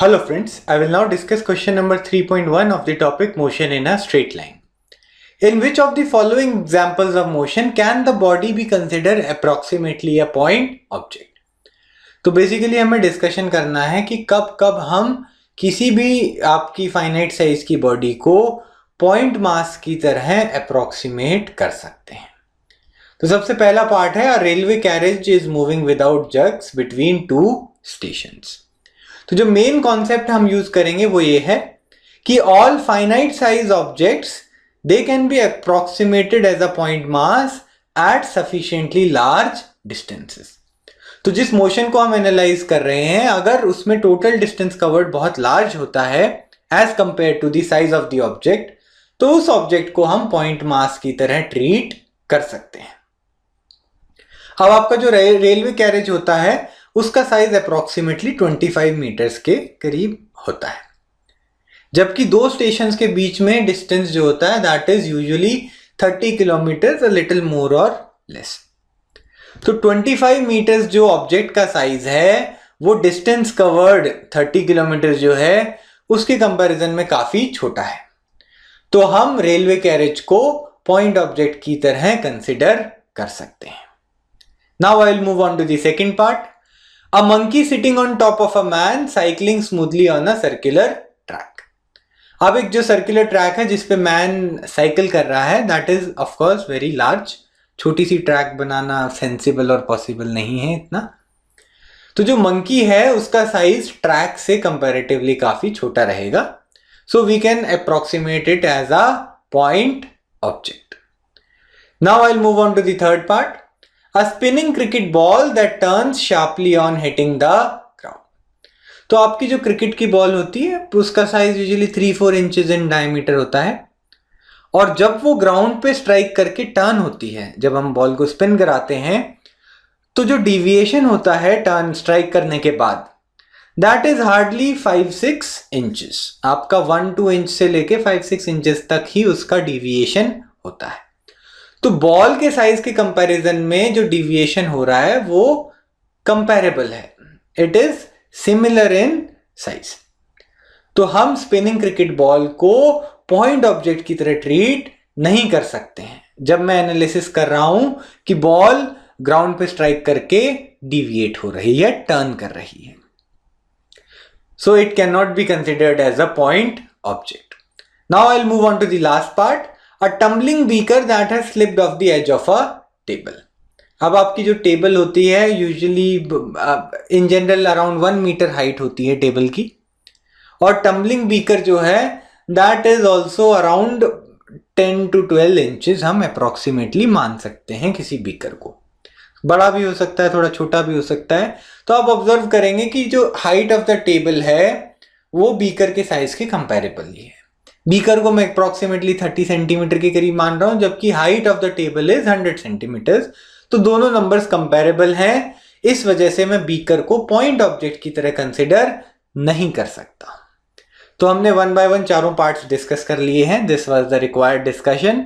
Hello friends, I will now discuss question number 3.1 of the topic motion in a straight line. In which of the following examples of motion can the body be considered approximately a point object? तो basically हमें discussion करना है कि कब कब हम किसी भी आपकी फाइनाइट साइज की बॉडी को पॉइंट मास की तरह अप्रोक्सीमेट कर सकते हैं। तो सबसे पहला पार्ट है, a railway carriage is moving without jerks between two stations. तो जो मेन कॉन्सेप्ट हम यूज करेंगे वो ये है कि all finite size objects they can be approximated as a point mass at sufficiently large distances. तो जिस मोशन को हम एनालाइज कर रहे हैं, अगर उसमें टोटल डिस्टेंस कवर्ड बहुत लार्ज होता है as compare to the size of the object, तो उस ऑब्जेक्ट को हम पॉइंट मास की तरह ट्रीट कर सकते हैं। अब आपका जो रेलवे कैरेज होता है उसका साइज अप्रोक्सीमेटली 25 मीटर्स के करीब होता है, जबकि दो स्टेशंस के बीच में डिस्टेंस जो होता है that is usually 30 kilometre, a little more और लेस। तो 25 मीटर्स जो ऑब्जेक्ट का साइज है वो डिस्टेंस कवर्ड 30 किलोमीटर जो है उसके कंपैरिजन में काफी छोटा है। तो हम रेलवे कैरेज को पॉइंट ऑब्जेक्ट की तरह कंसिडर कर सकते हैं। Now I will move on to the second part. A monkey sitting on top of a man cycling smoothly on a circular track. अब एक जो सर्कुलर ट्रैक है जिसपे मैन साइकिल कर रहा है that is of course very large. छोटी C track बनाना sensible और पॉसिबल नहीं है इतना। तो जो मंकी है उसका साइज ट्रैक से कंपैरेटिवली काफी छोटा रहेगा, so we can approximate it as a point object. Now I will move on to the third part. A spinning cricket ball that turns sharply on hitting the ground. तो आपकी जो cricket की ball होती है उसका size usually 3-4 inches in diameter होता है, और जब वो ग्राउंड पे स्ट्राइक करके टर्न होती है, जब हम बॉल को स्पिन कराते हैं, तो जो डिविएशन होता है टर्न स्ट्राइक करने के बाद दैट इज हार्डली 5-6 इंचेस। आपका 1-2 इंच से लेके 5-6 इंचेस तक ही उसका डिविएशन होता है। तो बॉल के साइज के कंपैरिजन में जो डिविएशन हो रहा है वो कंपैरेबल है, it is similar in size. तो हम स्पिनिंग क्रिकेट बॉल को पॉइंट ऑब्जेक्ट की तरह ट्रीट नहीं कर सकते हैं जब मैं एनालिसिस कर रहा हूं कि बॉल ग्राउंड पे स्ट्राइक करके डिविएट हो रही है, टर्न कर रही है। So it can not be considered as a point object. Now I will move on to the last part. A tumbling beaker that has slipped off the edge of a table. अब आपकी जो table होती है usually in general around 1 metre height होती है table की, और tumbling beaker जो है that is also around 10 to 12 inches हम अप्रोक्सीमेटली मान सकते हैं किसी बीकर को। बड़ा भी हो सकता है, थोड़ा छोटा भी हो सकता है। तो आप ऑब्जर्व करेंगे कि जो हाइट ऑफ द टेबल है वो बीकर के साइज के कंपेरेबल ही है। बीकर को मैं अप्रोक्सीमेटली 30 सेंटीमीटर के करीब मान रहा हूं, जबकि height of the table is 100 centimetre. तो दोनों नंबर्स कंपेरेबल हैं, इस वजह से मैं बीकर को पॉइंट ऑब्जेक्ट की तरह कंसिडर नहीं कर सकता। तो हमने 1 by 1 चारों पार्ट्स डिस्कस कर लिए हैं। This was the required discussion.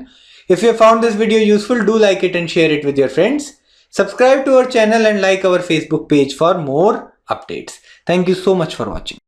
If you found this video useful, do like it and share it with your friends. Subscribe to our channel and like our Facebook page for more updates. Thank you so much for watching.